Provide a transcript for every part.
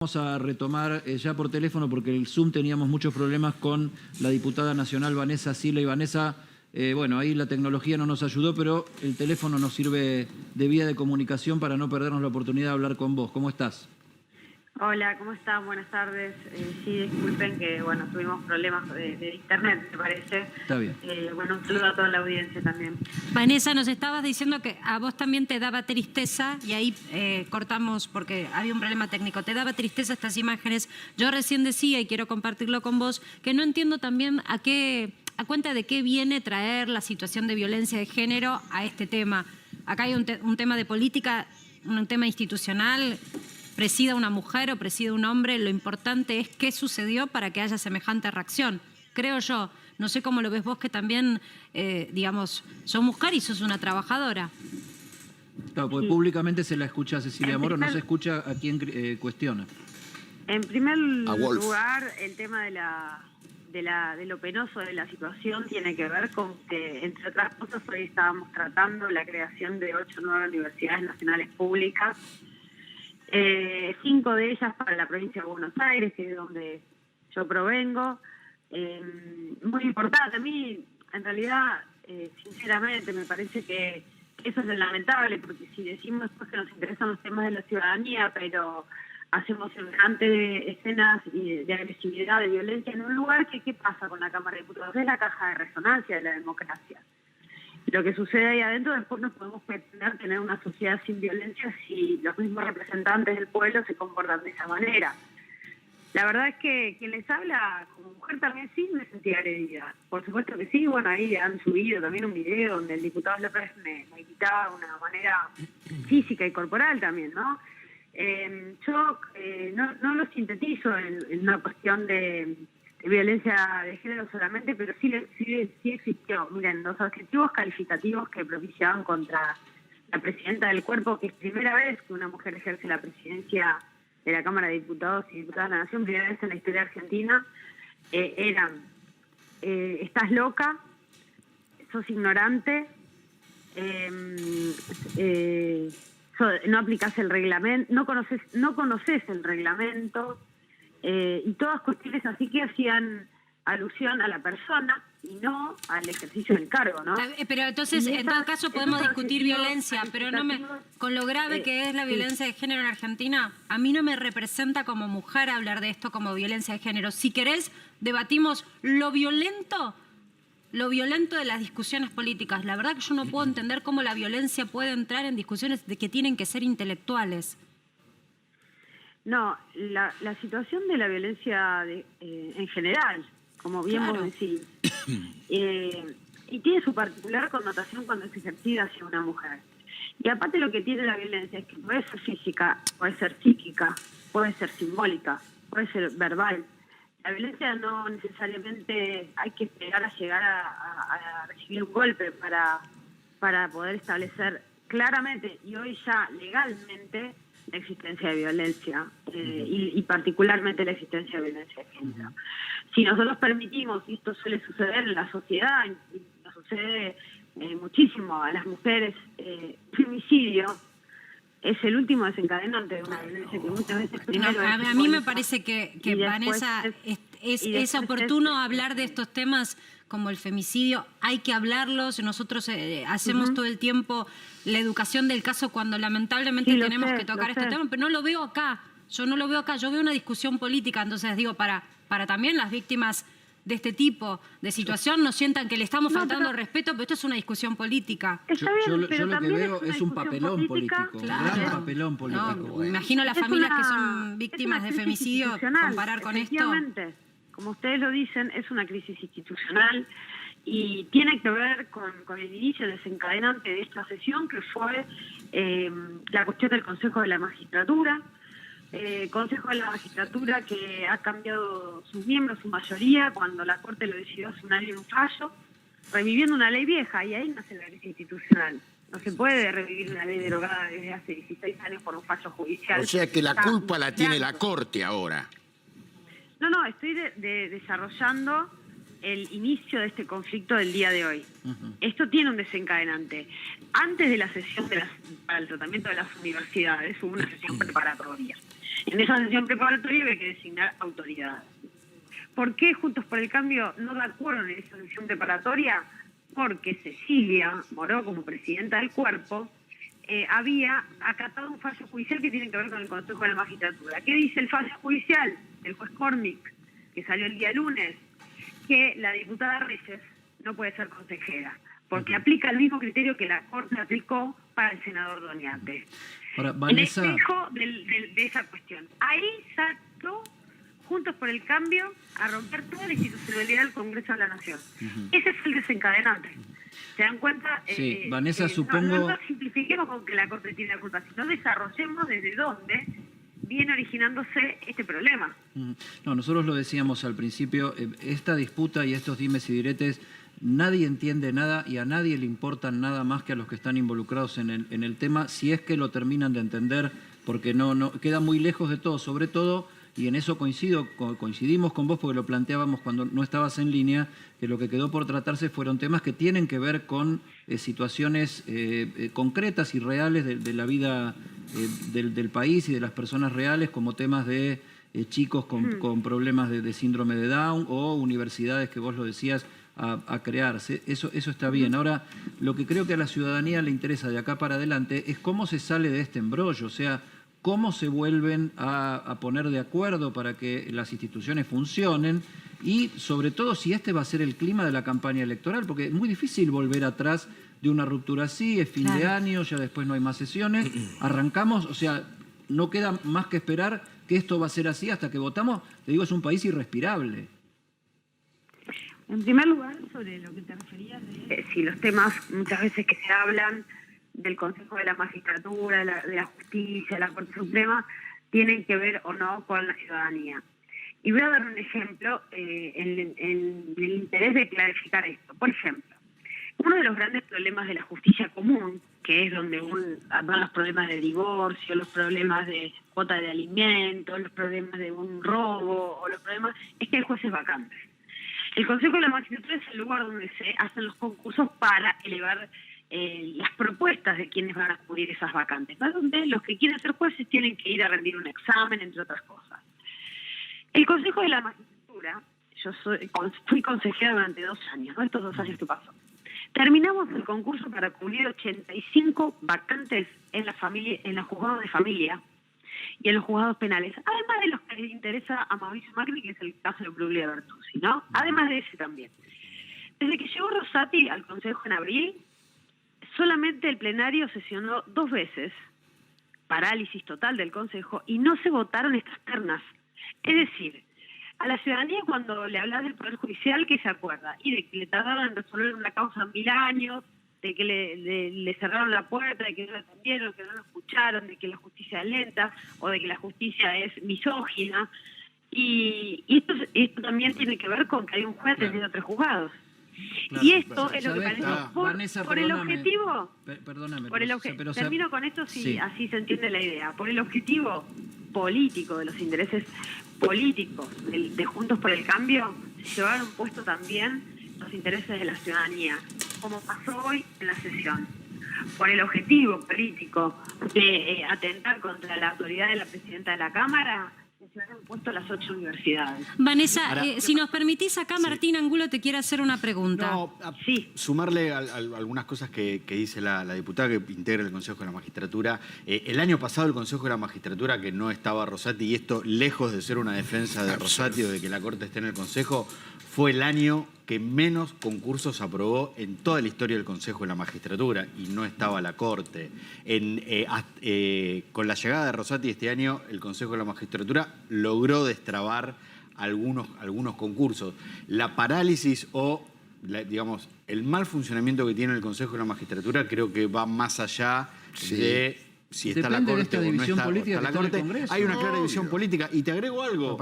Vamos a retomar ya por teléfono porque el Zoom teníamos muchos problemas con la diputada nacional Vanessa Sila. Y Vanessa, bueno, ahí la tecnología no nos ayudó, pero el teléfono nos sirve de vía de comunicación para no perdernos la oportunidad de hablar con vos. ¿Cómo estás? Hola, ¿cómo están? Buenas tardes. Sí, disculpen que, bueno, tuvimos problemas de internet, me parece. Está bien. Bueno, un saludo a toda la audiencia también. Vanessa, nos estabas diciendo que a vos también te daba tristeza, y ahí cortamos porque había un problema técnico, te daba tristeza estas imágenes. Yo recién decía, y quiero compartirlo con vos, que no entiendo también a cuenta de qué viene traer la situación de violencia de género a este tema. Acá hay un tema de política, un tema institucional. Presida una mujer o presida un hombre, lo importante es qué sucedió para que haya semejante reacción, creo yo. No sé cómo lo ves vos, que también, digamos, sos mujer y sos una trabajadora. Claro, porque públicamente se la escucha a Cecilia Moro, no se escucha a quien cuestiona. En primer lugar, el tema de lo penoso de la situación tiene que ver con que, entre otras cosas, hoy estábamos tratando la creación de 8 nuevas universidades nacionales públicas. 5 de ellas para la provincia de Buenos Aires, que es donde yo provengo. Muy importante. A mí, en realidad, sinceramente, me parece que eso es lo lamentable, porque si decimos después que nos interesan los temas de la ciudadanía, pero hacemos semejantes escenas de agresividad, de violencia en un lugar, que ¿qué pasa con la Cámara de Diputados? Es la caja de resonancia de la democracia. Lo que sucede ahí adentro, después no podemos pretender tener una sociedad sin violencia si los mismos representantes del pueblo se comportan de esa manera. La verdad es que quien les habla como mujer también sí me sentí agredida. Por supuesto que sí. Bueno, ahí han subido también un video donde el diputado López me gritaba de una manera física y corporal también, ¿no? Yo no lo sintetizo en una cuestión de violencia de género solamente, pero sí existió. Miren, los adjetivos calificativos que propiciaban contra la presidenta del cuerpo, que es primera vez que una mujer ejerce la presidencia de la Cámara de Diputados y Diputadas de la Nación, primera vez en la historia argentina, eran: estás loca, sos ignorante, no aplicás el reglamento, no conoces el reglamento, y todas cuestiones así que hacían alusión a la persona y no al ejercicio del cargo, ¿no? Pero entonces, en todo caso, podemos discutir violencia, pero con lo grave que es la violencia de género en Argentina, a mí no me representa como mujer hablar de esto como violencia de género. Si querés, debatimos lo violento de las discusiones políticas. La verdad que yo no puedo entender cómo la violencia puede entrar en discusiones de que tienen que ser intelectuales. No, la situación de la violencia en general, como bien vos decís, y tiene su particular connotación cuando es ejercida hacia una mujer. Y aparte lo que tiene la violencia es que puede ser física, puede ser psíquica, puede ser simbólica, puede ser verbal. La violencia no necesariamente hay que esperar a llegar a recibir un golpe para poder establecer claramente y hoy ya legalmente la existencia de violencia y particularmente la existencia de violencia de género. Si nosotros permitimos, y esto suele suceder en la sociedad, y nos sucede muchísimo a las mujeres, femicidio es el último desencadenante de una violencia que muchas veces primero... A mí me parece que Vanessa, es oportuno hablar de estos temas como el femicidio, hay que hablarlos. Nosotros hacemos todo el tiempo la educación del caso cuando lamentablemente tenemos que tocar este tema, pero no lo veo acá. Yo no lo veo acá, yo veo una discusión política. Entonces digo, para también las víctimas de este tipo de situación no sientan que le estamos faltando respeto, pero esto es una discusión política. Yo lo que veo es un papelón político, claro. Un gran papelón político. No, bueno. Imagino las familias que son víctimas de femicidio comparar con esto. Como ustedes lo dicen, es una crisis institucional y tiene que ver con el inicio desencadenante de esta sesión, que fue la cuestión del Consejo de la Magistratura. Consejo de la Magistratura que ha cambiado sus miembros, su mayoría, cuando la Corte lo decidió hace un año en un fallo, reviviendo una ley vieja, y ahí nace la crisis institucional. No se puede revivir una ley derogada desde hace 16 años por un fallo judicial. O sea que la culpa la tiene la Corte ahora. No, estoy desarrollando el inicio de este conflicto del día de hoy. Esto tiene un desencadenante. Antes de la sesión para el tratamiento de las universidades hubo una sesión preparatoria. En esa sesión preparatoria había que designar autoridades. ¿Por qué Juntos por el Cambio no da acuerdo en esa sesión preparatoria? Porque Cecilia Moró, como presidenta del cuerpo, había acatado un fallo judicial que tiene que ver con el Consejo de la Magistratura. ¿Qué dice el fallo judicial del juez Cormick, que salió el día lunes? Que la diputada Reyes no puede ser consejera, porque aplica el mismo criterio que la Corte aplicó para el senador Doñate. Ahora, Vanessa... El espejo de esa cuestión. Ahí saltó Juntos por el Cambio a romper toda la institucionalidad del Congreso de la Nación. Ese fue el desencadenante. ¿Se dan cuenta? Sí, Vanessa, supongo... No simplifiquemos con que la Corte tiene la culpa, sino desarrollemos desde dónde viene originándose este problema. No, nosotros lo decíamos al principio, esta disputa y estos dimes y diretes, nadie entiende nada y a nadie le importan nada más que a los que están involucrados en el tema, si es que lo terminan de entender, porque no queda muy lejos de todo, sobre todo... Y en eso coincidimos con vos porque lo planteábamos cuando no estabas en línea, que lo que quedó por tratarse fueron temas que tienen que ver con situaciones concretas y reales de la vida del país y de las personas reales, como temas de chicos con problemas de síndrome de Down o universidades que vos lo decías a crearse. Eso está bien. Ahora, lo que creo que a la ciudadanía le interesa de acá para adelante es cómo se sale de este embrollo, o sea, cómo se vuelven a poner de acuerdo para que las instituciones funcionen y, sobre todo, si este va a ser el clima de la campaña electoral, porque es muy difícil volver atrás de una ruptura así, es fin de año, ya después no hay más sesiones, arrancamos, o sea, no queda más que esperar que esto va a ser así hasta que votamos. Te digo, es un país irrespirable. En primer lugar, sobre lo que te referías de si los temas muchas veces que se hablan del Consejo de la Magistratura, de la Justicia, de la Corte Suprema, tienen que ver o no con la ciudadanía. Y voy a dar un ejemplo en el interés de clarificar esto. Por ejemplo, uno de los grandes problemas de la justicia común, que es donde van los problemas de divorcio, los problemas de cuota de alimentos, los problemas de un robo, o los problemas, es que hay jueces vacantes. El Consejo de la Magistratura es el lugar donde se hacen los concursos para elevar las propuestas de quienes van a cubrir esas vacantes, ¿no? Donde los que quieren ser jueces tienen que ir a rendir un examen, entre otras cosas. El Consejo de la Magistratura, yo fui consejera durante 2 años, ¿no? Estos 2 años que pasó. Terminamos el concurso para cubrir 85 vacantes en los juzgados de familia y en los juzgados penales, además de los que les interesa a Mauricio Macri, que es el caso de Bruglia Bertuzzi, ¿no? Además de ese también. Desde que llegó Rosati al Consejo en abril, solamente el plenario sesionó 2 veces, parálisis total del Consejo, y no se votaron estas ternas. Es decir, a la ciudadanía cuando le hablas del Poder Judicial, ¿qué se acuerda? Y de que le tardaron en resolver una causa 1000 años, de que le cerraron la puerta, de que no lo atendieron, que no lo escucharon, de que la justicia es lenta, o de que la justicia es misógina. Y esto también tiene que ver con que hay un juez atendiendo 3 juzgados. Claro, y esto es lo que parece Vanessa, por el objetivo. Perdóname. Termino con esto, sí, así se entiende la idea. Por el objetivo político, de los intereses políticos de Juntos por el Cambio, llevaron puesto también los intereses de la ciudadanía, como pasó hoy en la sesión. Por el objetivo político de atentar contra la autoridad de la presidenta de la Cámara, se han puesto las 8 universidades. Vanessa, si nos permitís acá, Martín Angulo te quiere hacer una pregunta. Sumarle algunas cosas que dice la diputada que integra el Consejo de la Magistratura. El año pasado el Consejo de la Magistratura, que no estaba Rosati, y esto lejos de ser una defensa de Rosati o de que la Corte esté en el Consejo, fue el año que menos concursos aprobó en toda la historia del Consejo de la Magistratura, y no estaba la Corte. Con la llegada de Rosati este año, el Consejo de la Magistratura logró destrabar algunos concursos. La parálisis o, digamos, el mal funcionamiento que tiene el Consejo de la Magistratura creo que va más allá de si está la Corte o no está la Corte. Hay una clara división política. Y te agrego algo.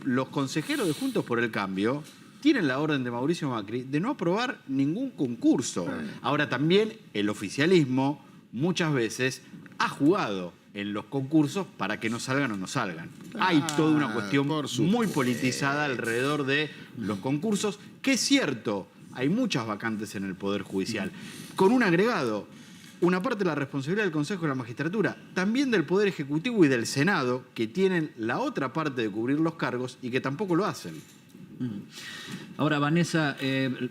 Los consejeros de Juntos por el Cambio tienen la orden de Mauricio Macri de no aprobar ningún concurso. Ahora también el oficialismo muchas veces ha jugado en los concursos para que no salgan o no salgan. Hay toda una cuestión muy politizada alrededor de los concursos, que es cierto, hay muchas vacantes en el Poder Judicial. Con un agregado, una parte de la responsabilidad del Consejo de la Magistratura, también del Poder Ejecutivo y del Senado, que tienen la otra parte de cubrir los cargos y que tampoco lo hacen. Ahora, Vanessa,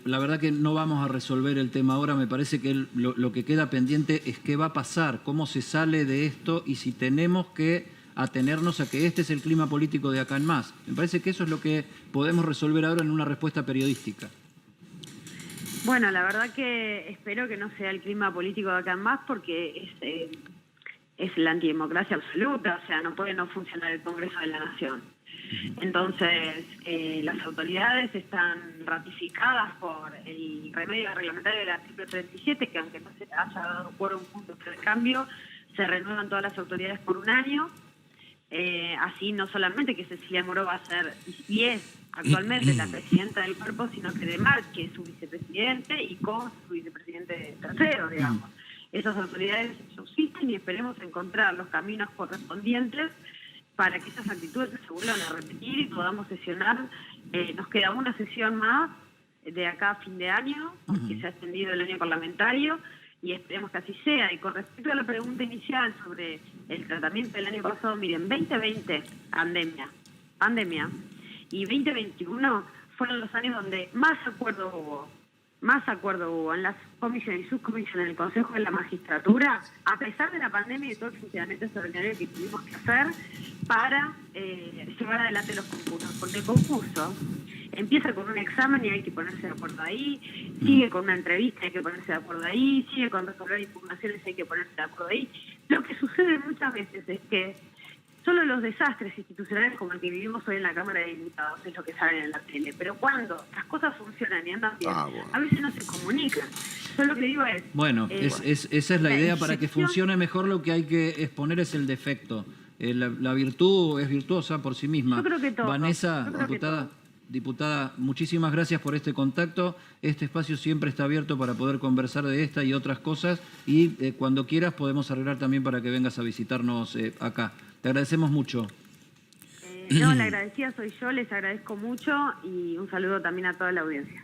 la verdad que no vamos a resolver el tema ahora. Me parece que lo que queda pendiente es qué va a pasar, cómo se sale de esto y si tenemos que atenernos a que este es el clima político de acá en más. Me parece que eso es lo que podemos resolver ahora en una respuesta periodística. Bueno, la verdad que espero que no sea el clima político de acá en más porque es la antidemocracia absoluta, o sea, no puede no funcionar el Congreso de la Nación. Entonces, las autoridades están ratificadas por el remedio reglamentario del artículo 37, que aunque no se haya dado quórum punto de cambio, se renuevan todas las autoridades por un año. Así no solamente que Cecilia Moró va a ser y es actualmente la presidenta del cuerpo, sino que de marque su vicepresidente y con su vicepresidente tercero, digamos. Esas autoridades subsisten y esperemos encontrar los caminos correspondientes para que estas actitudes se vuelvan a repetir y podamos sesionar. Nos queda una sesión más de acá a fin de año, porque se ha extendido el año parlamentario, y esperemos que así sea. Y con respecto a la pregunta inicial sobre el tratamiento del año pasado, miren, 2020, pandemia, y 2021 fueron los años donde más acuerdo hubo en las comisiones y subcomisiones del Consejo de la Magistratura, a pesar de la pandemia y todo el funcionamiento extraordinario que tuvimos que hacer para llevar adelante los concursos. Porque el concurso empieza con un examen y hay que ponerse de acuerdo ahí, sigue con una entrevista y hay que ponerse de acuerdo ahí, sigue con resolver impugnaciones y hay que ponerse de acuerdo ahí. Lo que sucede muchas veces es que solo los desastres institucionales como el que vivimos hoy en la Cámara de Diputados es lo que salen en la tele. Pero cuando las cosas funcionan y andan bien, a veces no se comunican. Yo lo que digo es... Bueno, esa es la idea. Para que funcione mejor lo que hay que exponer es el defecto. La virtud es virtuosa por sí misma. Yo creo que todo. Vanessa, diputada, muchísimas gracias por este contacto. Este espacio siempre está abierto para poder conversar de esta y otras cosas. Y cuando quieras podemos arreglar también para que vengas a visitarnos acá. Te agradecemos mucho. No, la agradecida soy yo, les agradezco mucho y un saludo también a toda la audiencia.